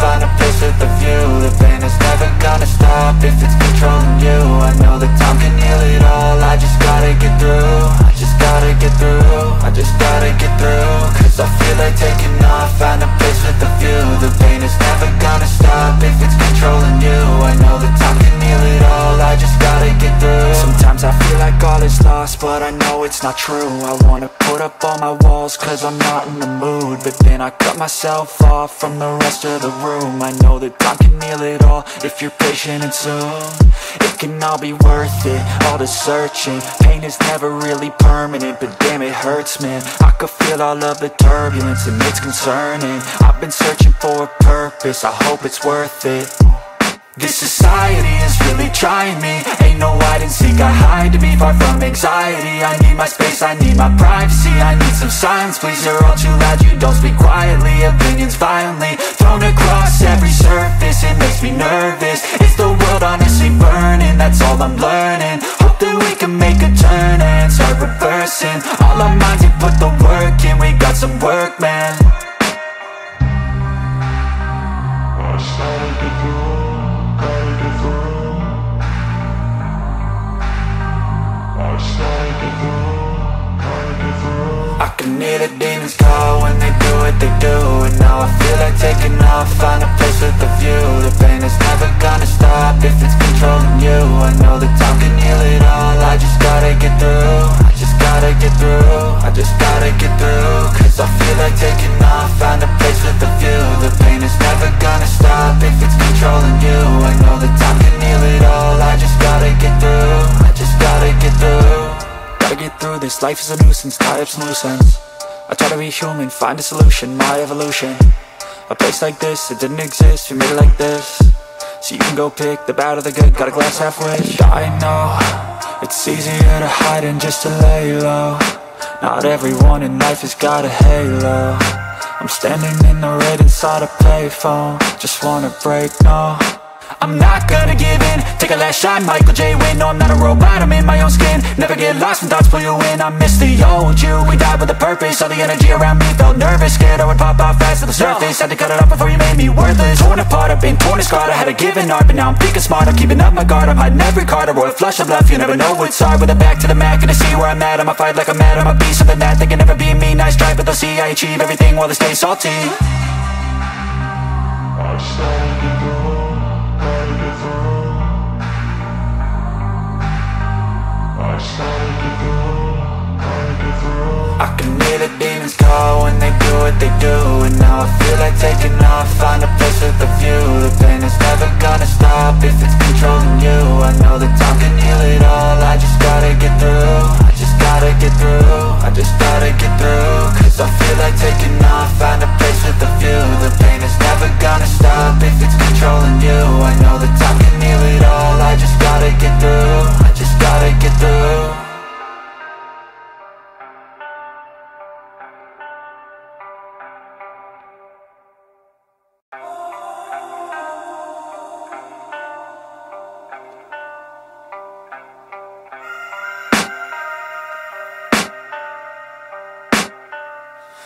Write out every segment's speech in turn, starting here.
find a place with a view. The pain is never gonna stop if it's controlling you. I know that time can heal it all. I just gotta get through. I just gotta get through. I just gotta get through. Cause I feel like taking off. Find a place with a view. The pain is never gonna stop if it's controlling you. I know that time can heal it all. I just gotta get through. Sometimes I feel like all is lost, but I know it's not true. I wanna put up all my walls cause I'm not in the mood, but then I cut myself off from the rest of the room. I know that time can heal it all if you're patient and soon it can all be worth it, all the searching. Pain is never really permanent, but damn it hurts, man. I could feel all of the turbulence and it's concerning. I've been searching for a purpose, I hope it's worth it. This society is really trying me. Ain't no hide and seek, I hide to be far from anxiety. I need my space, I need my privacy. I need some silence, please, you're all too loud. You don't speak quietly, opinions violently thrown across every surface. It makes me nervous. Is the world honestly burning? That's all I'm learning. Hope that we can make a turn and start reversing all our minds and put the work in. We got some work, man. I started to do. I can hear the demons call when they do what they do. And now I feel like taking off, find a place with a view. The pain is never gonna stop if it's controlling you. I know that time can heal it all. I just gotta get through. I just gotta get through. I just gotta get through. Cause I feel like taking off, find a place with a view. The pain is never gonna stop if it's controlling you. I know that time can heal it all. I just gotta get through. I just gotta get through. Gotta get through this, life is a nuisance, tie up some loose ends. I try to be human, find a solution, my evolution. A place like this, it didn't exist, we made it like this. So you can go pick the bad or the good, got a glass halfway. I know, it's easier to hide than just to lay low. Not everyone in life has got a halo. I'm standing in the red inside a payphone. Just wanna break, no, I'm not gonna give in. Take a last shot, Michael J. Win. No, I'm not a robot, I'm in my own skin. Never get lost when thoughts pull you in. I miss the old you, we died with a purpose. All the energy around me felt nervous. Scared I would pop out fast to the surface. Had to cut it off before you made me worthless. Torn apart, I've been torn and scarred. I had a given art, but now I'm thinking smart. I'm keeping up my guard, I'm hiding every card. A royal flush of love, you never know what's hard. With a back to the mat, gonna see where I'm at. I'ma fight like I'm mad, I'ma be something that they can never be me. Nice try, but they'll see I achieve everything while they stay salty. I started to go. I can hear the demons call when they do what they do. And now I feel like taking off, find a place with a view. The pain is never gonna stop if it's controlling you. I know that time can heal it all. I just gotta get through. I just gotta get through. I just gotta get through. Cause I feel like taking off, find a place with a view. The pain is never gonna stop if it's controlling you. I know that time can heal it all. I just gotta get through. I just gotta get through.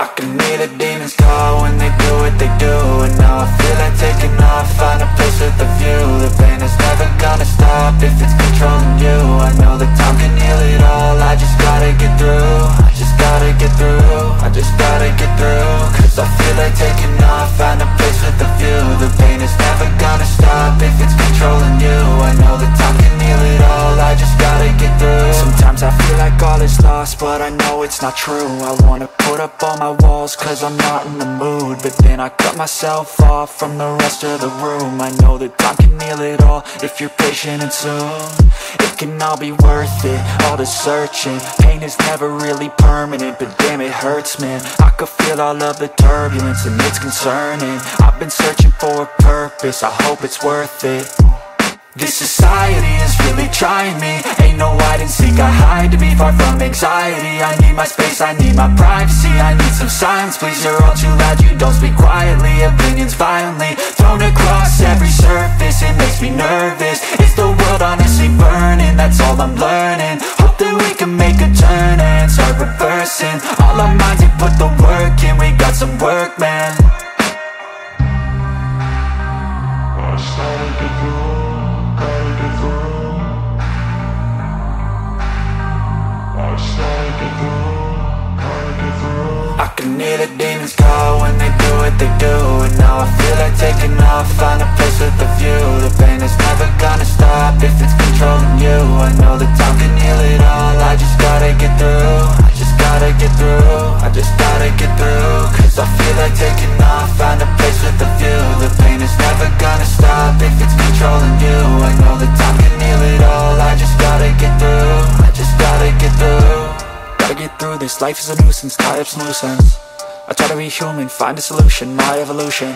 I can hear the demons call when they do what they do. And now I feel like taking off, find a place with a view. The pain is never gonna stop if it's controlling you. I know that time can heal it all. I just gotta get through. I just gotta get through. I just gotta get through. Cause I feel like taking off, find a place with a view. The pain is never gonna stop if it's controlling you. I know that time can heal it all. I just gotta get through. Sometimes I feel like all is lost, but I know it's not true. I wanna put up all my walls cause I'm not in the mood, but then I cut myself off from the rest of the room. I know that time can heal it all if you're patient and soon it can all be worth it, all the searching. Pain is never really permanent, but damn it hurts, man. I could feel all of the turbulence and it's concerning. I've been searching for a purpose, I hope it's worth it. This society is really trying me. Ain't no hide and seek, I hide to be far from anxiety. I need my space, I need my privacy. I need some silence, please, you're all too loud. You don't speak quietly, opinions violently thrown across every surface. It makes me nervous. Is the world honestly burning? That's all I'm learning. Hope that we can make a turn and start reversing all our minds and put the work in. We got some work, man. this life is a nuisance, tie up some loose ends. I try to be human, find a solution, my evolution.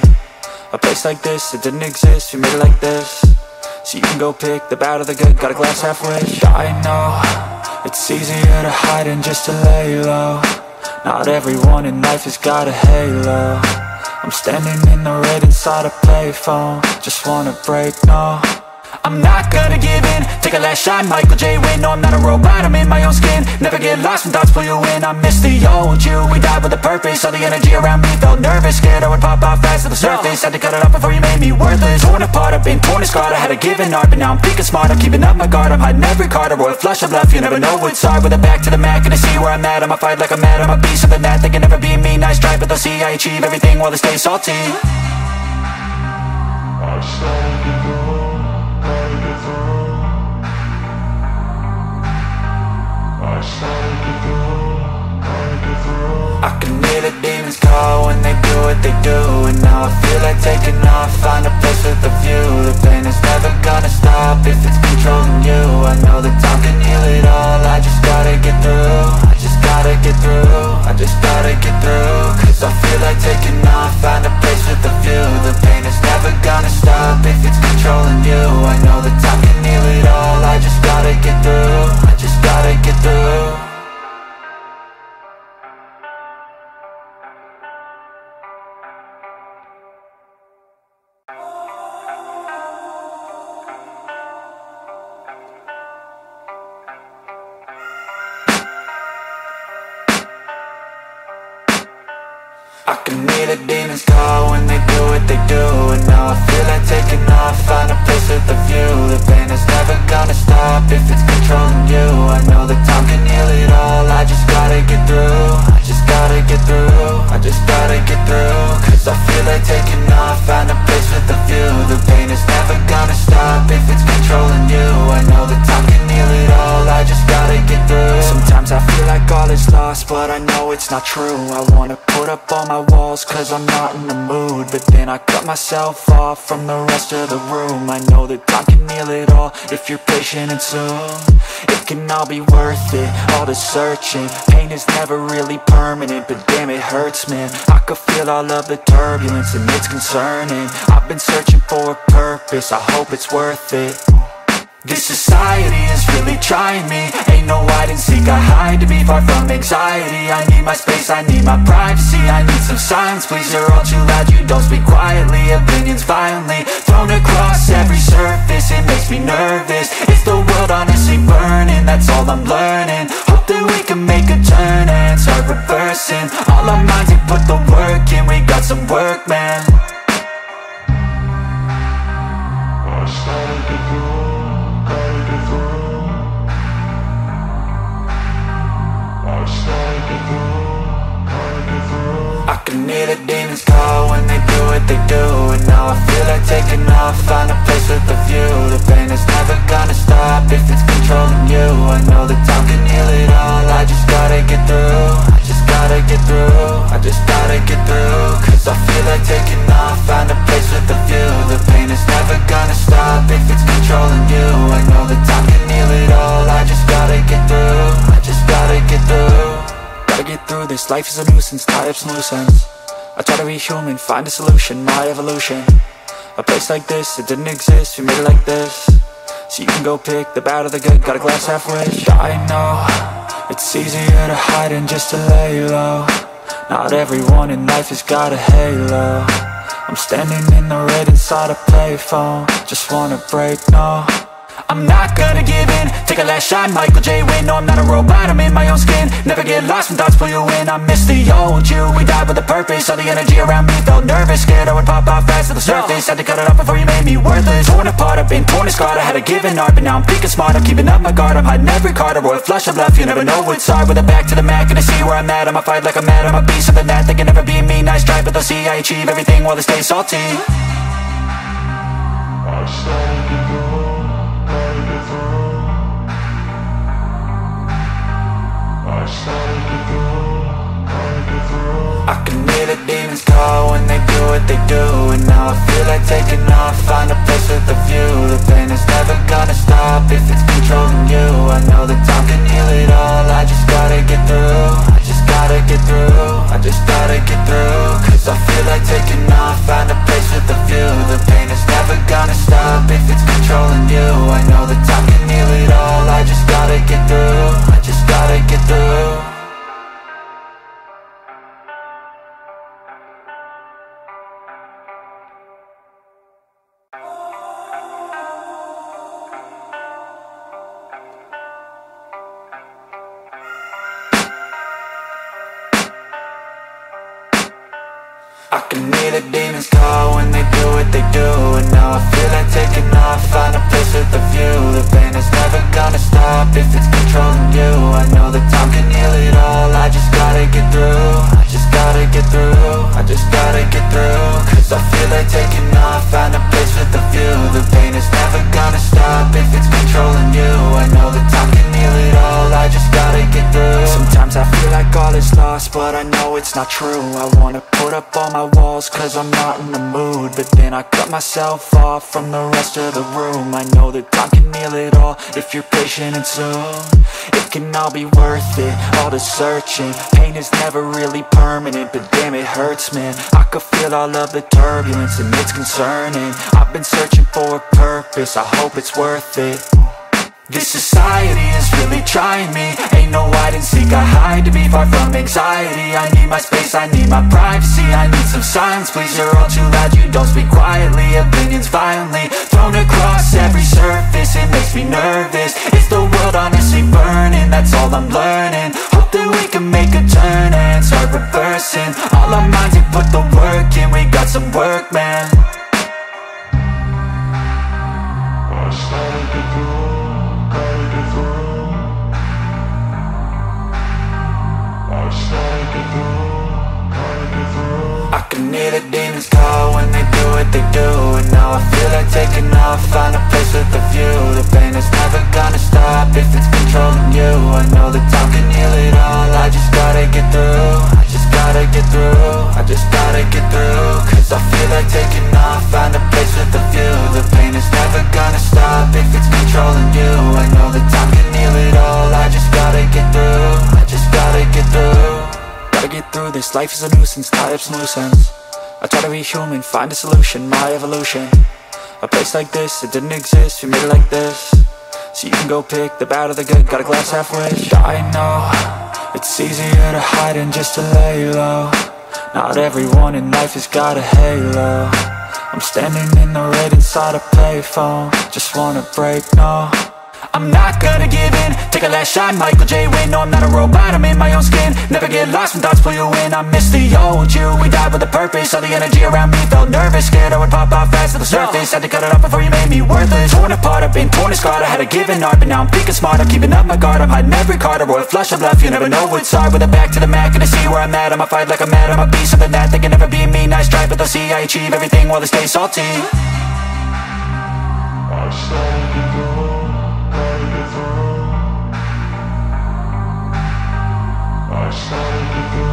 A place like this, it didn't exist, we made it like this. So you can go pick the bad or the good, got a glass halfway. I know, it's easier to hide than just to lay low. Not everyone in life has got a halo. I'm standing in the red inside a payphone. Just wanna break, no, I'm not gonna give in. Take a last shot, Michael J. Win. No, I'm not a robot, I'm in my own skin. Never get lost when thoughts pull you in. I miss the old you, we died with a purpose. All the energy around me felt nervous, scared I would pop off fast to the surface. Had to cut it off before you made me worthless. Torn apart, I've been torn and scarred. I had a given art, but now I'm thinking smart. I'm keeping up my guard, I'm hiding every card. A royal flush of love, you never know what's hard. With a back to the mat, gonna see where I'm at. I'ma fight like I'm mad, I'm a beast of the net. They can never be me, nice try, but they'll see I achieve everything while they stay salty. I started to go. I can hear the demons call when they do what they do. And now I feel like taking off, find a place with a view. The pain is never gonna stop if it's controlling you. I know that time can heal it all, I just gotta get through. I just gotta get through, I just gotta get through. Cause I feel like taking off, find a place with a view. The pain is never gonna stop if it's controlling you. I know that time can heal it all, I just gotta get through. I just gotta get through. I can hear the demons call when they do what they do. And now I feel like taking off, find a place with a view. The pain is never gonna stop if it's controlling you. I know that time can heal it all, I just gotta get through. I just gotta get through, I just gotta get through. Cause I feel like taking off, find a place with a view. The pain is never gonna stop if it's controlling you. I know that time can heal it all, I just gotta get through. Sometimes I feel like all is lost, but I know it's not true. I wanna put up all my walls cause I'm not in the mood. But then I cut myself off from the rest of the room. I know that time can heal it all if you're patient and soon. It can all be worth it, all the searching. Pain is never really permanent, but damn it hurts, man. I could feel all of the turbulence and it's concerning. I've been searching for a purpose, I hope it's worth it. This society is really trying me. Ain't no hide and seek, I hide to be far from anxiety. I need my space, I need my privacy. I need some silence, please, you're all too loud. You don't speak quietly, opinions violently thrown across every surface. It makes me nervous, is the world honestly burning? That's all I'm learning. Hope that we can make a turn and start reversing. All our minds, we put the work in, we got some work, man. I started to go. I can hear the demons call when they do what they do. And now I feel like taking off, find a place with a view. The pain is never gonna stop if it's controlling you. I know that time can heal it all, I just gotta get through. I just gotta get through, I just gotta get through. Cause I feel like taking off, find a place with a view. The pain is never gonna stop if it's controlling you. I know that time can heal it all, I just gotta get through. I just gotta get through. Gotta get through this, life is a nuisance, tie up some loose ends. I try to be human, find a solution, my evolution. A place like this, it didn't exist, we made it like this. So you can go pick the bad or the good, got a glass halfway. I know, it's easier to hide than just to lay low. Not everyone in life has got a halo. I'm standing in the red inside a payphone. Just wanna break, no, I'm not gonna give in. Take a last shot, Michael J. Win. No, I'm not a robot, I'm in my own skin. Never get lost when thoughts pull you in. I miss the old you, we died with a purpose. All the energy around me felt nervous, scared I would pop off fast to the surface. Had to cut it off before you made me worthless. Torn apart, I've been torn and scarred. I had a given art, but now I'm thinking smart. I'm keeping up my guard, I'm hiding every card. A royal flush of love, you never know what's hard. With a back to the mat, gonna see where I'm at. I'ma fight like I'm mad, I'm a beast of the net. They can never be me, nice try, but they'll see I achieve everything while they stay salty. I started to go. I can hear the demons call when they do what they do. And now I feel like taking off, find a place with a view. The pain is never gonna stop if it's controlling you. I know that time can heal it all, I just gotta get through. I just feel like taking off, find a place with a view. The pain is never gonna stop if it's controlling you. I know that time can heal it all, I just gotta get through. I just gotta get through. I can hear the demons call when they do what they do. And now I feel like taking off, find a place with a view. The pain is never gonna stop if it's controlling you. I know that time can heal it all, I just gotta get through. I just gotta get through, I just gotta get through. Cause I feel like taking off, find a place with a view. The pain is never gonna stop if it's controlling you. I know that time can heal it all, I just gotta get through. Sometimes I feel like all is lost, but I know it's not true. I wanna put up all my walls cause I'm not in the mood, but then I cut myself off from the rest of the room. I know that time can heal it all if you're patient and soon. It can all be worth it, all the searching. Pain is never really permanent, but damn it hurts, man. I could feel all of the turbulence and it's concerning. I've been searching for a purpose, I hope it's worth it. This society is really trying me. Ain't no hide and seek, I hide to be far from anxiety. I need my space, I need my privacy. I need some silence, please, you're all too loud. You don't speak quietly, opinions violently thrown across every surface. It makes me nervous, is the world honestly burning? That's all I'm learning. Hope that we can make a turn and start reversing all our minds and put the work in. We got some work, man. I started to go. I can hear the demons call when they do what they do. And now I feel like taking off, find a place with a view. The pain is never gonna stop if it's controlling you. I know that time can heal it all, I just gotta get through. I just gotta get through, I just gotta get through. Cause I feel like taking off, find a place with a view. The pain is never gonna stop if it's controlling you. I know that time can heal it all, I just gotta get through. I just gotta get through. Gotta get through this, life is a nuisance, tie up some loose ends. I try to be human, find a solution, my evolution. A place like this, it didn't exist, we made it like this. So you can go pick the bad or the good, got a glass halfway. I know, it's easier to hide than just to lay low. Not everyone in life has got a halo. I'm standing in the red inside a payphone. Just wanna break, no, I'm not gonna give in. Take a last shot, Michael J. Win. No, I'm not a robot, I'm in my own skin. Never get lost when thoughts pull you in. I miss the old you, we died with a purpose. All the energy around me felt nervous, scared I would pop off fast to the surface. Had to cut it off before you made me worthless. Torn apart, I've been torn and scarred. I had a given art, but now I'm thinking smart. I'm keeping up my guard, I'm hiding every card. A royal flush of love, you never know what's hard. With a back to the mat, gonna see where I'm at. I'ma fight like I'm mad, I'ma be something that they can never be me. Nice try, but they'll see I achieve everything while they stay salty. I started to go, gotta get through. I started to go,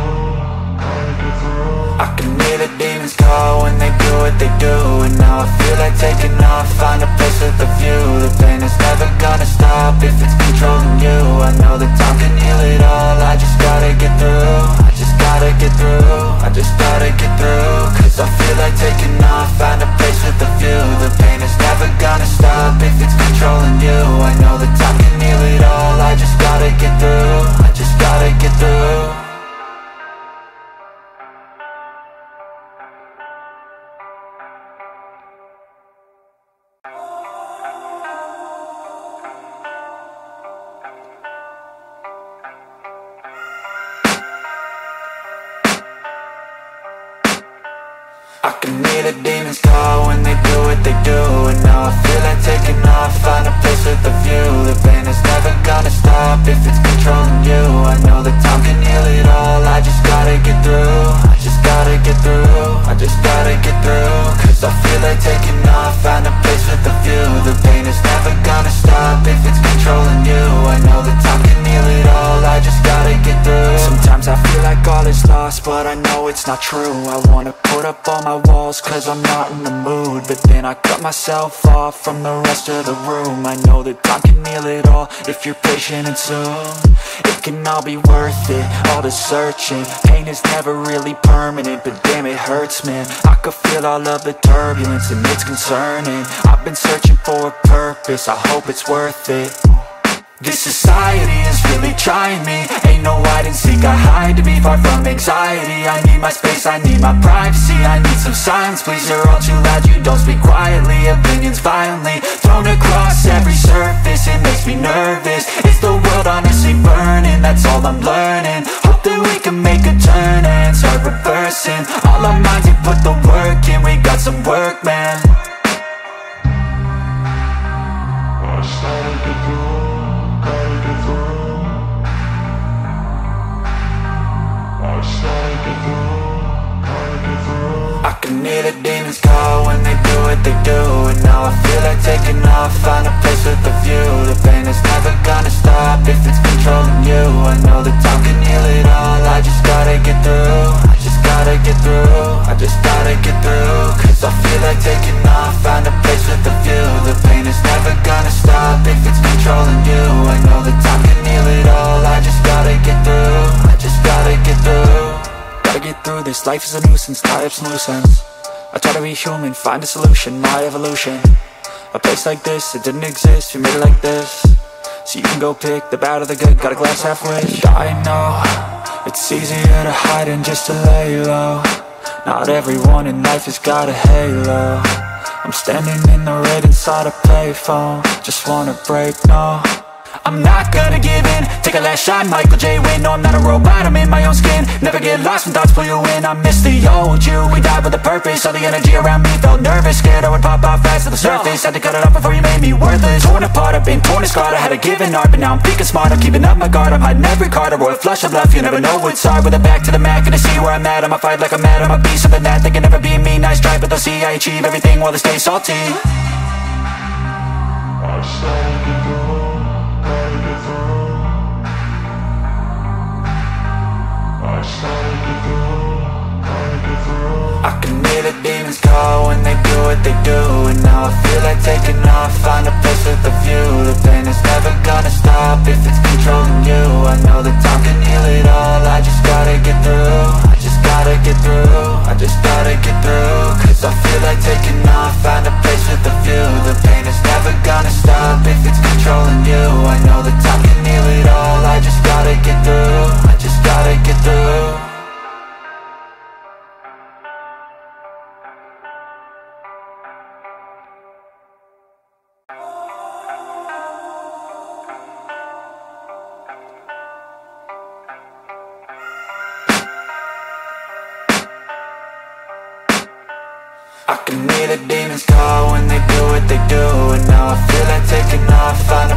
gotta get through. I can hear the demons call when they do what they do. And now I feel like taking off, find a place with a view. The pain is never gonna stop if it's controlling you. I know that time can heal it all, I just gotta get through. I just gotta get through, I just gotta get through. Cause I feel like taking off, find a place with a view. The pain is never gonna stop if it's controlling you. I know that time can heal it all, I just gotta get through. I just gotta get through. I can hear the demons call when they do what they do. And now I feel like taking off, find a place with a view. The pain is never gonna stop if it's controlling you. I know that time can heal it all, I just gotta get through. I just gotta get through, I just gotta get through. Cause I feel like taking off, find a place with a view. The pain is never gonna stop if it's controlling you. I know that time can heal it all, I just gotta get through. Sometimes I feel like all is lost, but I know it's not true. I wanna put up all my walls cause I'm not in the mood, but then I cut myself off from the rest of the room. I know that time can heal it all if you're patient and soon it can all be worth it, all the searching. Pain is never really permanent, but damn it hurts, man. I could feel all of the turbulence and it's concerning. I've been searching for a purpose, I hope it's worth it. This society is really trying me. Ain't no hide and seek, I hide to be far from anxiety. I need my space, I need my privacy. I need some silence, please, you're all too loud. You don't speak quietly, opinions violently thrown across every surface. It makes me nervous, is the world honestly burning? That's all I'm learning. Hope that we can make a turn and start reversing all our minds and put the work in. We got some work, man. I can hear the demons call when they do what they do, and now I feel like taking off, find a place with a view. The pain is never gonna stop if it's controlling you. I know that time can heal it all, I just gotta get through. I just gotta get through, I just gotta get through. Cause I feel like taking off, find a place with a view. The pain is never gonna stop if it's controlling you. I know that time can heal it all, I just gotta get through. I just gotta get through. Gotta get through this, life is a nuisance, tie up some loose ends. I try to be human, find a solution, my evolution. A place like this, it didn't exist, we made it like this. So you can go pick the bad or the good, got a glass half wish. I know, it's easier to hide than just to lay low. Not everyone in life has got a halo. I'm standing in the red inside a payphone, just wanna break, no. I'm not gonna give in, take a last shot, Michael J. Win. No, I'm not a robot, I'm in my own skin. Never get lost when thoughts pull you in. I miss the old you, we died with a purpose. All the energy around me felt nervous, scared I would pop out fast to the surface. Had to cut it off before you made me worthless. Torn apart, I've been torn and scarred. I had a given art, but now I'm thinking smart. I'm keeping up my guard, I'm hiding every card. A royal flush of love, you never know what's hard. With a back to the mat, gonna see where I'm at. I'ma fight like I'm mad, I'ma be something that they can never be me. Nice try, but they'll see I achieve everything while they stay salty. I started to go. I can hear the demons call when they do what they do, and now I feel like taking off, find a place with a view. The pain is never gonna stop if it's controlling you. I know that time can heal it all, I just gotta get through. I just gotta get through, I just gotta get through. Cause I feel like taking off, find a place with a view. The pain is never gonna stop if it's controlling you. I know that time can heal it all, I just gotta get through. I just gotta get through. I can hear the demons call when they do what they do, and now I feel like taking off, find a